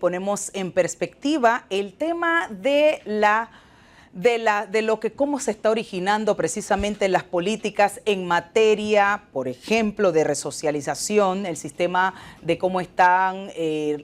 ponemos en perspectiva el tema cómo se está originando precisamente las políticas en materia, por ejemplo, de resocialización, el sistema de cómo están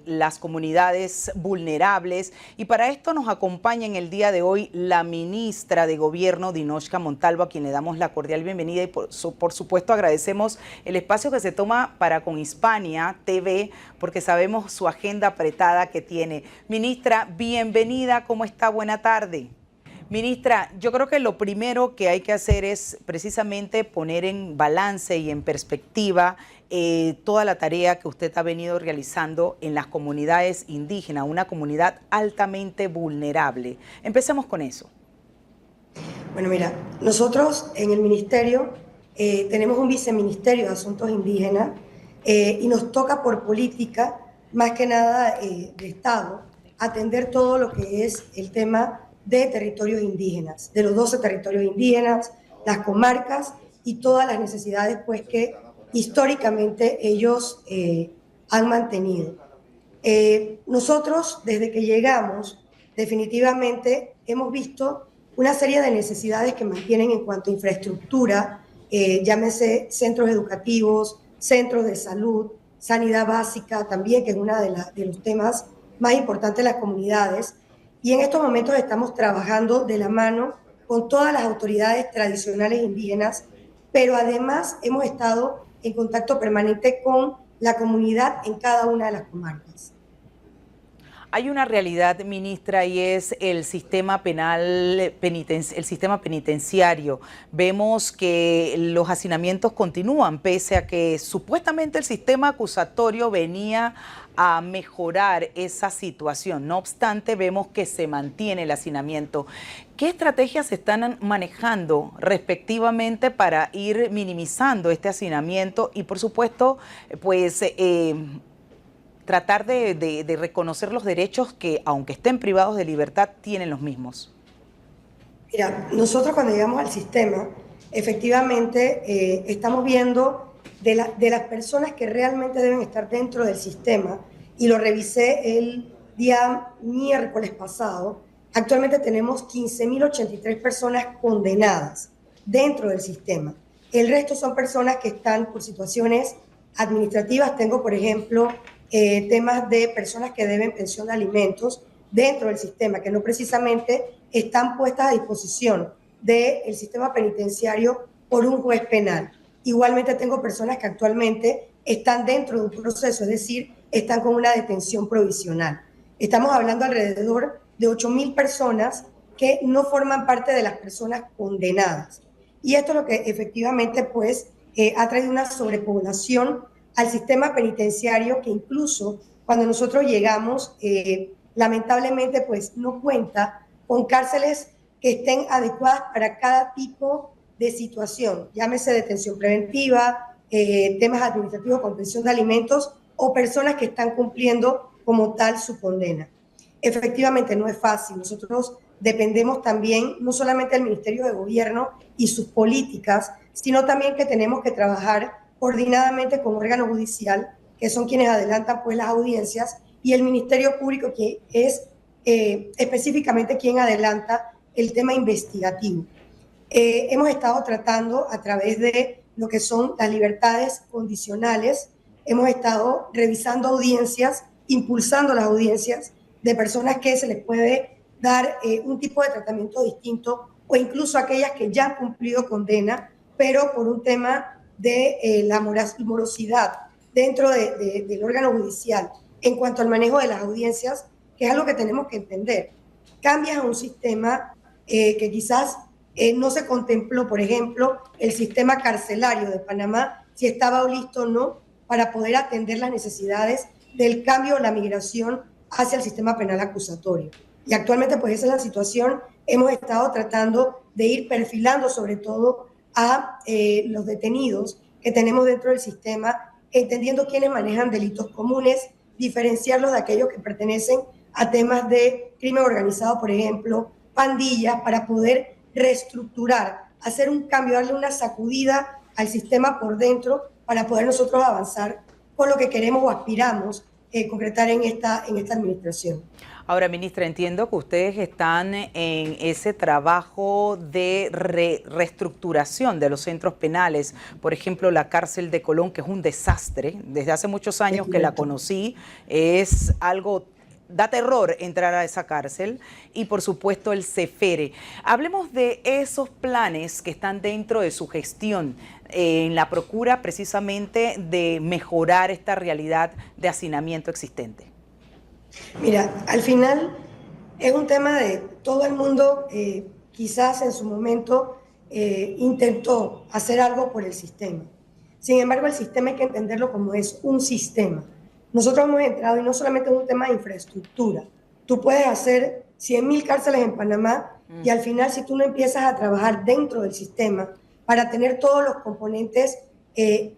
las comunidades vulnerables. Y para esto nos acompaña en el día de hoy la ministra de Gobierno, Dinosca Montalvo, a quien le damos la cordial bienvenida y por supuesto agradecemos el espacio que se toma para con Hispania TV, porque sabemos su agenda apretada que tiene. Ministra, bienvenida, ¿cómo está? Buena tarde. Ministra, yo creo que lo primero que hay que hacer es precisamente poner en balance y en perspectiva toda la tarea que usted ha venido realizando en las comunidades indígenas, una comunidad altamente vulnerable. Empecemos con eso. Bueno, mira, nosotros en el Ministerio tenemos un viceministerio de Asuntos Indígenas y nos toca por política, más que nada de Estado, atender todo lo que es el tema de territorios indígenas, de los 12 territorios indígenas, las comarcas y todas las necesidades pues, que históricamente ellos han mantenido. Nosotros, desde que llegamos, definitivamente hemos visto una serie de necesidades que mantienen en cuanto a infraestructura, llámese centros educativos, centros de salud, sanidad básica también, que es uno de los temas más importantes de las comunidades. Y en estos momentos estamos trabajando de la mano con todas las autoridades tradicionales indígenas, pero además hemos estado en contacto permanente con la comunidad en cada una de las comarcas. Hay una realidad, ministra, y es el sistema el sistema penitenciario. Vemos que los hacinamientos continúan, pese a que supuestamente el sistema acusatorio venía a mejorar esa situación. No obstante, vemos que se mantiene el hacinamiento. ¿Qué estrategias se están manejando respectivamente para ir minimizando este hacinamiento y, por supuesto, pues tratar de reconocer los derechos que, aunque estén privados de libertad, tienen los mismos? Mira, nosotros cuando llegamos al sistema, efectivamente estamos viendo de las personas que realmente deben estar dentro del sistema, y lo revisé el día miércoles pasado. Actualmente tenemos 15.083 personas condenadas dentro del sistema. El resto son personas que están por situaciones administrativas. Tengo, por ejemplo, temas de personas que deben pensión de alimentos dentro del sistema, que no precisamente están puestas a disposición del sistema penitenciario por un juez penal. Igualmente tengo personas que actualmente están dentro de un proceso, es decir, están con una detención provisional. Estamos hablando alrededor de 8.000 personas que no forman parte de las personas condenadas. Y esto es lo que efectivamente pues, ha traído una sobrepoblación al sistema penitenciario, que incluso cuando nosotros llegamos, lamentablemente pues, no cuenta con cárceles que estén adecuadas para cada tipo de situación, llámese detención preventiva, temas administrativos, contención de alimentos o personas que están cumpliendo como tal su condena. Efectivamente no es fácil. Nosotros dependemos también no solamente del Ministerio de Gobierno y sus políticas, sino también que tenemos que trabajar coordinadamente con órgano judicial, que son quienes adelantan pues las audiencias, y el Ministerio Público, que es específicamente quien adelanta el tema investigativo. Hemos estado tratando a través de lo que son las libertades condicionales, hemos estado revisando audiencias, impulsando las audiencias de personas que se les puede dar un tipo de tratamiento distinto, o incluso aquellas que ya han cumplido condena, pero por un tema de la morosidad dentro del órgano judicial en cuanto al manejo de las audiencias, que es algo que tenemos que entender. Cambias a un sistema que quizás no se contempló, por ejemplo, el sistema carcelario de Panamá, si estaba listo o no para poder atender las necesidades del cambio o la migración hacia el sistema penal acusatorio. Y actualmente, pues esa es la situación. Hemos estado tratando de ir perfilando sobre todo a los detenidos que tenemos dentro del sistema, entendiendo quiénes manejan delitos comunes, diferenciarlos de aquellos que pertenecen a temas de crimen organizado, por ejemplo, pandillas, para poder reestructurar, hacer un cambio, darle una sacudida al sistema por dentro para poder nosotros avanzar con lo que queremos o aspiramos, concretar en esta administración. Ahora, ministra, entiendo que ustedes están en ese trabajo de reestructuración de los centros penales. Por ejemplo, la cárcel de Colón, que es un desastre. Desde hace muchos años que la conocí, es algo... Da terror entrar a esa cárcel y, por supuesto, el CEFERE. Hablemos de esos planes que están dentro de su gestión en la procura precisamente de mejorar esta realidad de hacinamiento existente. Mira, al final es un tema de todo el mundo, quizás en su momento intentó hacer algo por el sistema. Sin embargo, el sistema hay que entenderlo como es un sistema. Nosotros hemos entrado, y no solamente es un tema de infraestructura. Tú puedes hacer 100.000 cárceles en Panamá y al final, si tú no empiezas a trabajar dentro del sistema para tener todos los componentes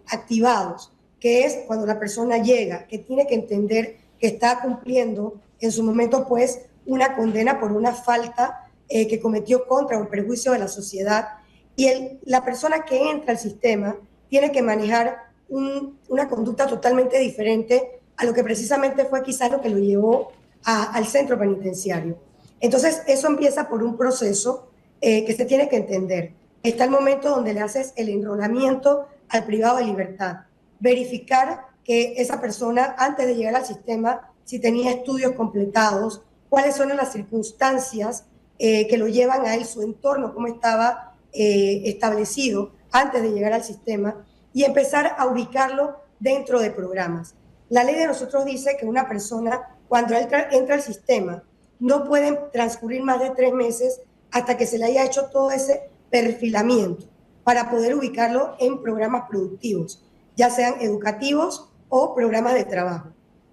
activados, que es cuando la persona llega, que tiene que entender que está cumpliendo en su momento pues una condena por una falta que cometió contra un perjuicio de la sociedad, y la persona que entra al sistema tiene que manejar una conducta totalmente diferente a lo que precisamente fue quizás lo que lo llevó al centro penitenciario. Entonces, eso empieza por un proceso que se tiene que entender. Está el momento donde le haces el enrolamiento al privado de libertad, verificar que esa persona, antes de llegar al sistema, si tenía estudios completados, cuáles son las circunstancias que lo llevan a él, su entorno, cómo estaba establecido antes de llegar al sistema, y empezar a ubicarlo dentro de programas. La ley de nosotros dice que una persona, cuando entra al sistema, no pueden transcurrir más de 3 meses hasta que se le haya hecho todo ese perfilamiento para poder ubicarlo en programas productivos, ya sean educativos o programas de trabajo.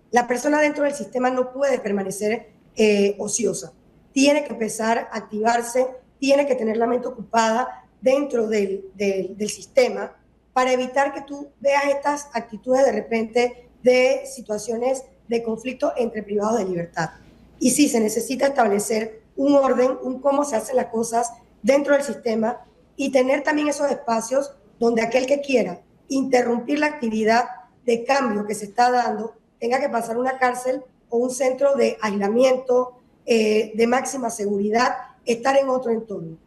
La persona dentro del sistema no puede permanecer ociosa. Tiene que empezar a activarse, tiene que tener la mente ocupada dentro del sistema para evitar que tú veas estas actitudes de repente de situaciones de conflicto entre privados de libertad. Y sí, se necesita establecer un orden, un cómo se hacen las cosas dentro del sistema y tener también esos espacios donde aquel que quiera interrumpir la actividad de cambio que se está dando tenga que pasar una cárcel o un centro de aislamiento de máxima seguridad, estar en otro entorno.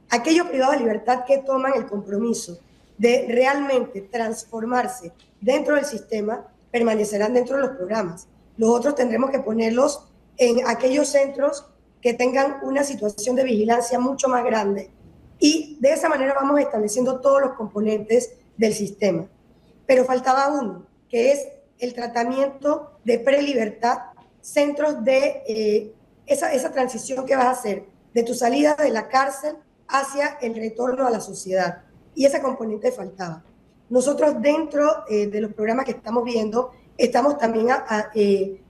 Aquellos privados de libertad que toman el compromiso de realmente transformarse dentro del sistema permanecerán dentro de los programas. Los otros tendremos que ponerlos en aquellos centros que tengan una situación de vigilancia mucho más grande, y de esa manera vamos estableciendo todos los componentes del sistema. Pero faltaba uno, que es el tratamiento de prelibertad, centros de esa transición que vas a hacer de tu salida de la cárcel hacia el retorno a la sociedad. Y ese componente faltaba. Nosotros dentro de los programas que estamos viendo, estamos también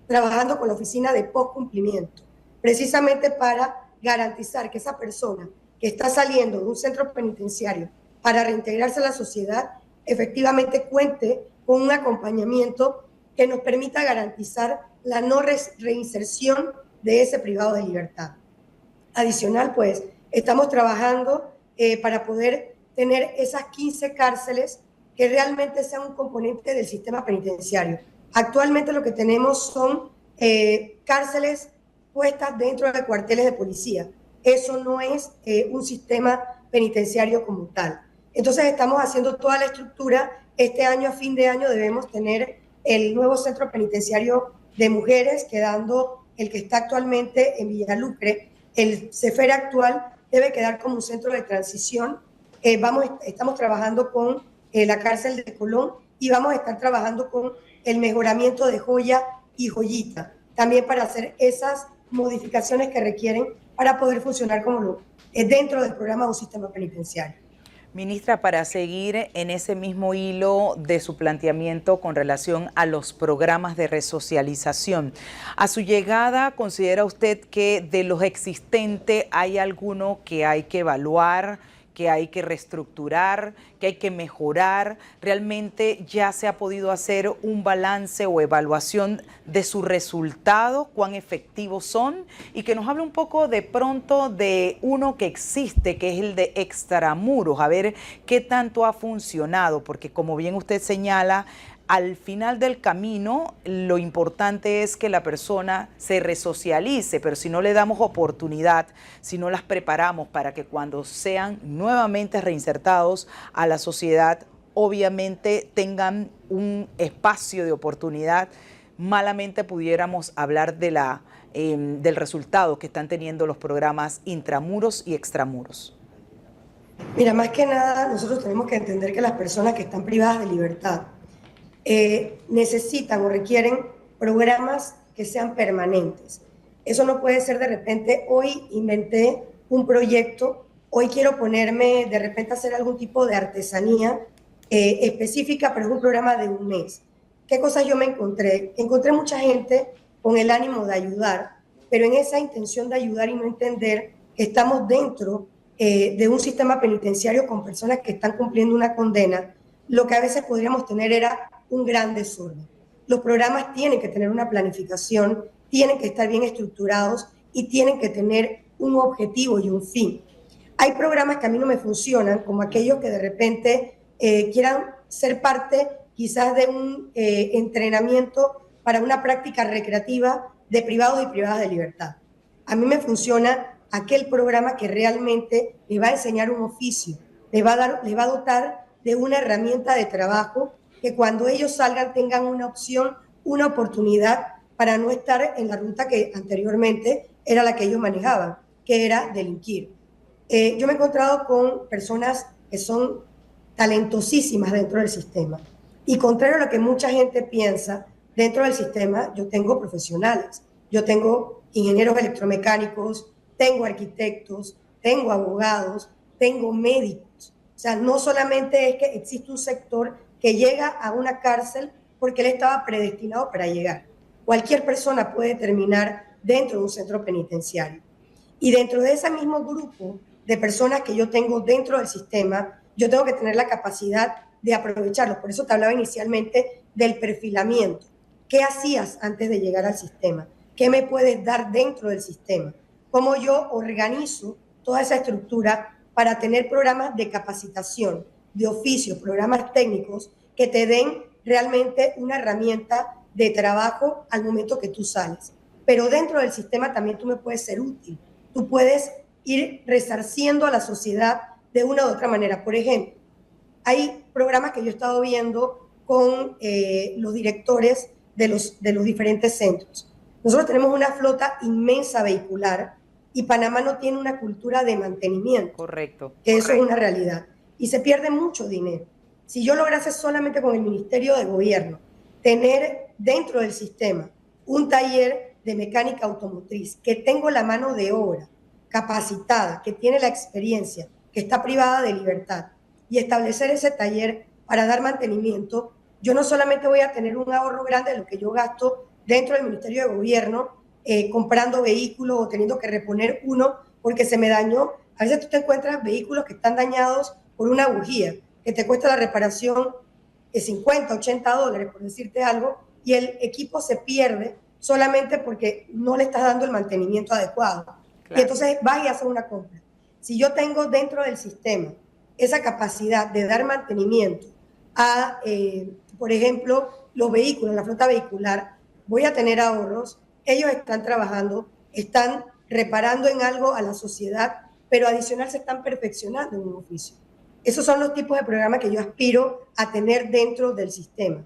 trabajando con la oficina de postcumplimiento, precisamente para garantizar que esa persona que está saliendo de un centro penitenciario para reintegrarse a la sociedad, efectivamente cuente con un acompañamiento que nos permita garantizar la no reinserción de ese privado de libertad. Adicional, pues, estamos trabajando para poder tener esas 15 cárceles que realmente sean un componente del sistema penitenciario. Actualmente lo que tenemos son cárceles puestas dentro de cuarteles de policía. Eso no es un sistema penitenciario como tal. Entonces estamos haciendo toda la estructura. Este año, a fin de año, debemos tener el nuevo centro penitenciario de mujeres, quedando el que está actualmente en Villalucre. El CEFERE actual debe quedar como un centro de transición. Estamos trabajando con la cárcel de Colón y vamos a estar trabajando con el mejoramiento de Joya y Joyita, también para hacer esas modificaciones que requieren para poder funcionar como dentro del programa de un sistema penitenciario. Ministra, para seguir en ese mismo hilo de su planteamiento con relación a los programas de resocialización, a su llegada, ¿considera usted que de los existentes hay alguno que hay que evaluar, que hay que reestructurar, que hay que mejorar? ¿Realmente ya se ha podido hacer un balance o evaluación de su resultado, cuán efectivos son? Y que nos hable un poco de pronto de uno que existe, que es el de extramuros, a ver qué tanto ha funcionado, porque como bien usted señala, al final del camino lo importante es que la persona se resocialice, pero si no le damos oportunidad, si no las preparamos para que cuando sean nuevamente reinsertados a la sociedad, obviamente tengan un espacio de oportunidad, malamente pudiéramos hablar de del resultado que están teniendo los programas intramuros y extramuros. Mira, más que nada, nosotros tenemos que entender que las personas que están privadas de libertad necesitan o requieren programas que sean permanentes. Eso no puede ser de repente, hoy inventé un proyecto, hoy quiero ponerme de repente a hacer algún tipo de artesanía específica, pero es un programa de un mes. ¿Qué cosas yo me encontré? Encontré mucha gente con el ánimo de ayudar, pero en esa intención de ayudar y no entender que estamos dentro de un sistema penitenciario con personas que están cumpliendo una condena, lo que a veces podríamos tener era un gran desorden. Los programas tienen que tener una planificación, tienen que estar bien estructurados y tienen que tener un objetivo y un fin. Hay programas que a mí no me funcionan, como aquellos que de repente quieran ser parte quizás de un entrenamiento para una práctica recreativa de privados y privadas de libertad. A mí me funciona aquel programa que realmente les va a enseñar un oficio, les va a dotar de una herramienta de trabajo que cuando ellos salgan tengan una opción, una oportunidad para no estar en la ruta que anteriormente era la que ellos manejaban, que era delinquir. Yo me he encontrado con personas que son talentosísimas dentro del sistema. Y contrario a lo que mucha gente piensa, dentro del sistema yo tengo profesionales, yo tengo ingenieros electromecánicos, tengo arquitectos, tengo abogados, tengo médicos. O sea, no solamente es que existe un sector que llega a una cárcel porque él estaba predestinado para llegar. Cualquier persona puede terminar dentro de un centro penitenciario. Y dentro de ese mismo grupo de personas que yo tengo dentro del sistema, yo tengo que tener la capacidad de aprovecharlos. Por eso te hablaba inicialmente del perfilamiento. ¿Qué hacías antes de llegar al sistema? ¿Qué me puedes dar dentro del sistema? ¿Cómo yo organizo toda esa estructura para tener programas de capacitación, de oficio, programas técnicos que te den realmente una herramienta de trabajo al momento que tú sales? Pero dentro del sistema también tú me puedes ser útil. Tú puedes ir resarciendo a la sociedad de una u otra manera. Por ejemplo, hay programas que yo he estado viendo con los directores de los diferentes centros. Nosotros tenemos una flota inmensa vehicular y Panamá no tiene una cultura de mantenimiento. Correcto. Que eso es una realidad. Y se pierde mucho dinero. Si yo lograse solamente con el Ministerio de Gobierno tener dentro del sistema un taller de mecánica automotriz, que tengo la mano de obra capacitada, que tiene la experiencia, que está privada de libertad, y establecer ese taller para dar mantenimiento, yo no solamente voy a tener un ahorro grande de lo que yo gasto dentro del Ministerio de Gobierno, comprando vehículos o teniendo que reponer uno porque se me dañó. A veces tú te encuentras vehículos que están dañados por una bujía, que te cuesta la reparación de 50, 80 dólares, por decirte algo, y el equipo se pierde solamente porque no le estás dando el mantenimiento adecuado. Claro. Y entonces vas y haces una compra. Si yo tengo dentro del sistema esa capacidad de dar mantenimiento a, por ejemplo, los vehículos, la flota vehicular, voy a tener ahorros, ellos están trabajando, están reparando en algo a la sociedad, pero adicional se están perfeccionando en un oficio. Esos son los tipos de programas que yo aspiro a tener dentro del sistema.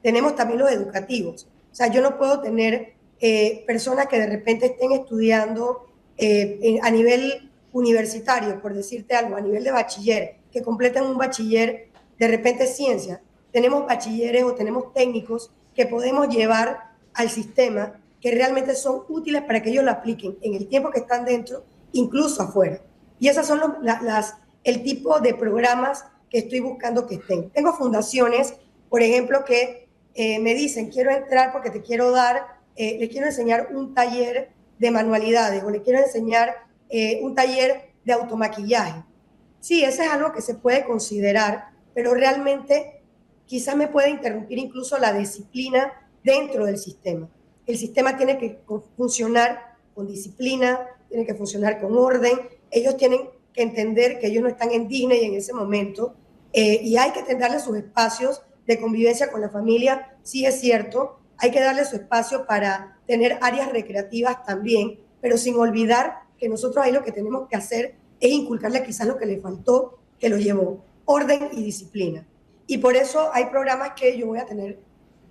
Tenemos también los educativos. O sea, yo no puedo tener personas que de repente estén estudiando a nivel universitario, por decirte algo, a nivel de bachiller, que completen un bachiller, de repente ciencia. Tenemos bachilleres o tenemos técnicos que podemos llevar al sistema que realmente son útiles para que ellos lo apliquen en el tiempo que están dentro, incluso afuera. Y esas son el tipo de programas que estoy buscando que estén. Tengo fundaciones, por ejemplo, que me dicen, quiero entrar porque te quiero dar, les quiero enseñar un taller de manualidades o les quiero enseñar un taller de automaquillaje. Sí, eso es algo que se puede considerar, pero realmente quizás me puede interrumpir incluso la disciplina dentro del sistema. El sistema tiene que funcionar con disciplina, tiene que funcionar con orden, ellos tienen que entender que ellos no están en Disney en ese momento y hay que darle sus espacios de convivencia con la familia, sí es cierto, hay que darle su espacio para tener áreas recreativas también, pero sin olvidar que nosotros ahí lo que tenemos que hacer es inculcarle quizás lo que le faltó, que lo llevó, orden y disciplina. Y por eso hay programas que yo voy a tener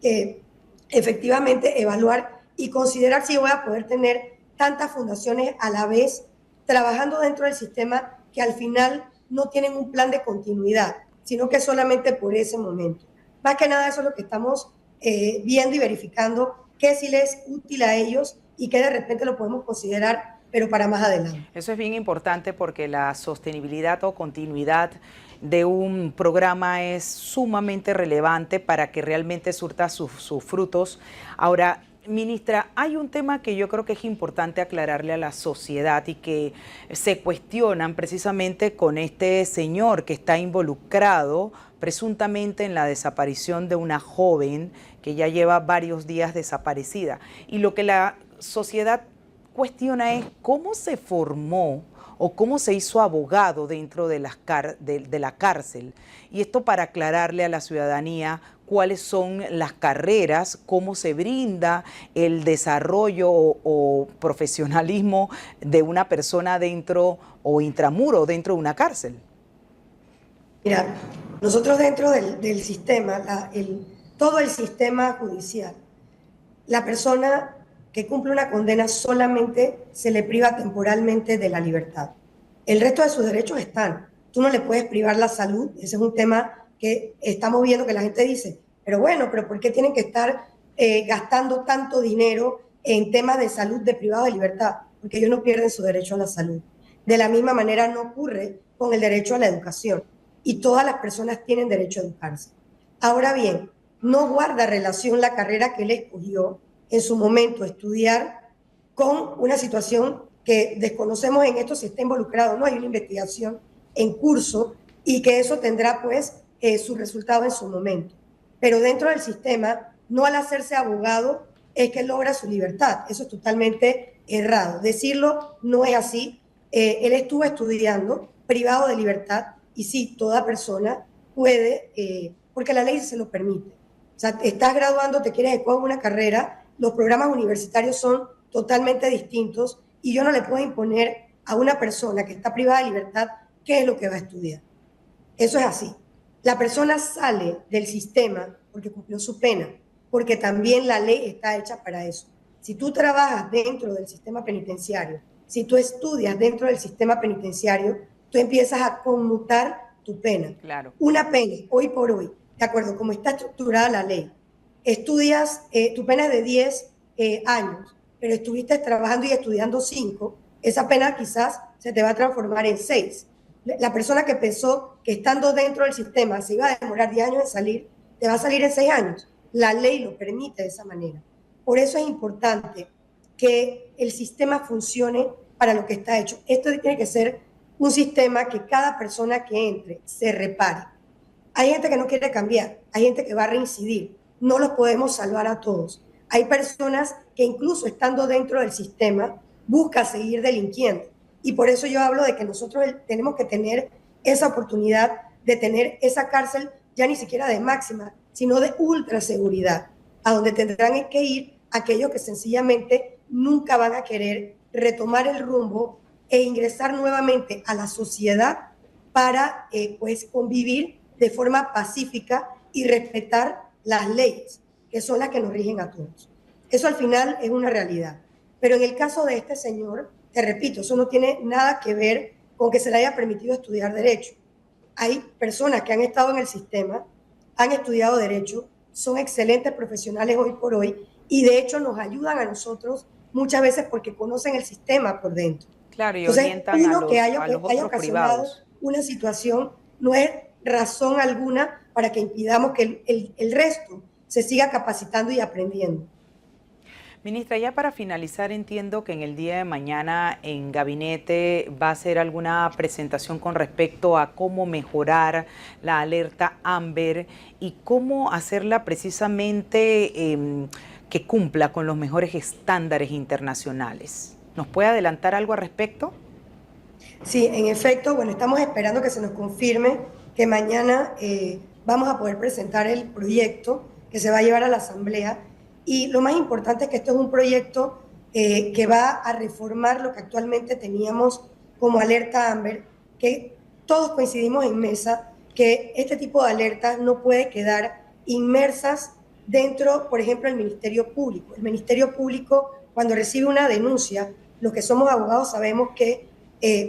que efectivamente evaluar y considerar si voy a poder tener tantas fundaciones a la vez trabajando dentro del sistema que al final no tienen un plan de continuidad, sino que solamente por ese momento. Más que nada eso es lo que estamos viendo y verificando, qué sí les es útil a ellos y qué de repente lo podemos considerar, pero para más adelante. Eso es bien importante porque la sostenibilidad o continuidad de un programa es sumamente relevante para que realmente surta sus frutos. Ahora, ministra, hay un tema que yo creo que es importante aclararle a la sociedad y que se cuestionan precisamente con este señor que está involucrado presuntamente en la desaparición de una joven que ya lleva varios días desaparecida. Y lo que la sociedad cuestiona es cómo se formó o cómo se hizo abogado dentro de la cárcel. Y esto para aclararle a la ciudadanía cuáles son las carreras, cómo se brinda el desarrollo o profesionalismo de una persona dentro o intramuro dentro de una cárcel. Mira, nosotros dentro del sistema, todo el sistema judicial, la persona que cumple una condena solamente se le priva temporalmente de la libertad. El resto de sus derechos están. Tú no le puedes privar la salud. Ese es un tema que estamos viendo que la gente dice, pero bueno, pero ¿por qué tienen que estar gastando tanto dinero en temas de salud de privado de libertad? Porque ellos no pierden su derecho a la salud. De la misma manera no ocurre con el derecho a la educación. Y todas las personas tienen derecho a educarse. Ahora bien, no guarda relación la carrera que él escogió en su momento estudiar con una situación que desconocemos en esto si está involucrado, no hay una investigación en curso y que eso tendrá pues su resultado en su momento. Pero dentro del sistema, no al hacerse abogado es que logra su libertad, eso es totalmente errado. Decirlo no es así, él estuvo estudiando privado de libertad y sí, toda persona puede, porque la ley se lo permite. O sea, estás graduando, te quieres escoger una carrera, los programas universitarios son totalmente distintos y yo no le puedo imponer a una persona que está privada de libertad qué es lo que va a estudiar. Eso es así. La persona sale del sistema porque cumplió su pena, porque también la ley está hecha para eso. Si tú trabajas dentro del sistema penitenciario, si tú estudias dentro del sistema penitenciario, tú empiezas a conmutar tu pena. Claro. Una pena, hoy por hoy, de acuerdo como está estructurada la ley, estudias, tu pena es de 10 años, pero estuviste trabajando y estudiando 5, esa pena quizás se te va a transformar en 6. La persona que pensó que estando dentro del sistema se iba a demorar 10 años en salir, te va a salir en 6 años. La ley lo permite de esa manera. Por eso es importante que el sistema funcione para lo que está hecho. Esto tiene que ser un sistema que cada persona que entre se repare. Hay gente que no quiere cambiar, hay gente que va a reincidir. No los podemos salvar a todos. Hay personas que incluso estando dentro del sistema buscan seguir delinquiendo. Y por eso yo hablo de que nosotros tenemos que tener esa oportunidad de tener esa cárcel ya ni siquiera de máxima, sino de ultra seguridad, a donde tendrán que ir aquellos que sencillamente nunca van a querer retomar el rumbo e ingresar nuevamente a la sociedad para pues convivir de forma pacífica y respetar las leyes, que son las que nos rigen a todos. Eso al final es una realidad. Pero en el caso de este señor, te repito, eso no tiene nada que ver con que se le haya permitido estudiar Derecho. Hay personas que han estado en el sistema, han estudiado Derecho, son excelentes profesionales hoy por hoy y de hecho nos ayudan a nosotros muchas veces porque conocen el sistema por dentro. Claro, y Entonces, orientan uno que haya otros ocasionado privados. una situación no es razón alguna para que impidamos que el resto se siga capacitando y aprendiendo. Ministra, ya para finalizar, entiendo que en el día de mañana en gabinete va a hacer alguna presentación con respecto a cómo mejorar la alerta Amber y cómo hacerla precisamente que cumpla con los mejores estándares internacionales. ¿Nos puede adelantar algo al respecto? Sí, en efecto, bueno, estamos esperando que se nos confirme que mañana vamos a poder presentar el proyecto que se va a llevar a la Asamblea. Y lo más importante es que esto es un proyecto que va a reformar lo que actualmente teníamos como alerta Amber, que todos coincidimos en mesa que este tipo de alertas no puede quedar inmersas dentro, por ejemplo, del Ministerio Público. El Ministerio Público, cuando recibe una denuncia, los que somos abogados sabemos que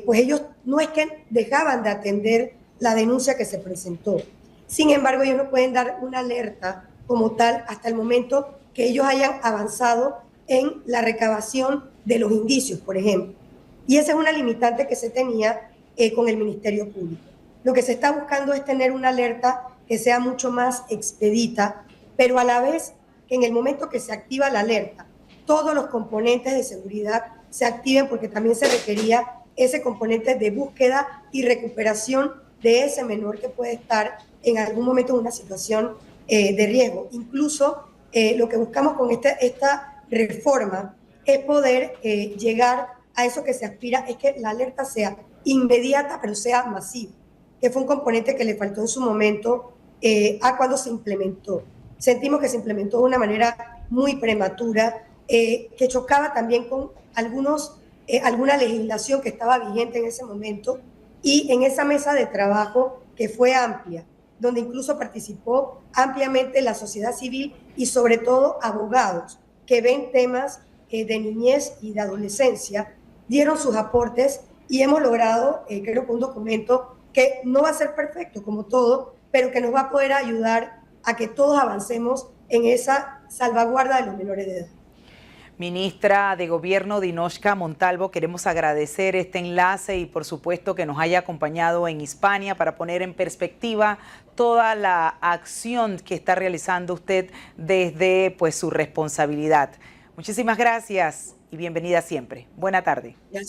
pues ellos no es que dejaban de atender la denuncia que se presentó. Sin embargo, ellos no pueden dar una alerta como tal hasta el momento que ellos hayan avanzado en la recabación de los indicios, por ejemplo. Y esa es una limitante que se tenía con el Ministerio Público. Lo que se está buscando es tener una alerta que sea mucho más expedita, pero a la vez que en el momento que se activa la alerta, todos los componentes de seguridad se activen, porque también se requería ese componente de búsqueda y recuperación de ese menor que puede estar en algún momento en una situación de riesgo. Incluso lo que buscamos con esta reforma es poder llegar a eso que se aspira, es que la alerta sea inmediata, pero sea masiva, que fue un componente que le faltó en su momento a cuando se implementó. Sentimos que se implementó de una manera muy prematura, que chocaba también con alguna legislación que estaba vigente en ese momento, y en esa mesa de trabajo que fue amplia, donde incluso participó ampliamente la sociedad civil y sobre todo abogados que ven temas de niñez y de adolescencia, dieron sus aportes y hemos logrado, creo que un documento que no va a ser perfecto como todo, pero que nos va a poder ayudar a que todos avancemos en esa salvaguarda de los menores de edad. Ministra de Gobierno Dinoushka Montalvo, queremos agradecer este enlace y por supuesto que nos haya acompañado en Hispania para poner en perspectiva toda la acción que está realizando usted desde su responsabilidad. Muchísimas gracias y bienvenida siempre. Buena tarde. Gracias.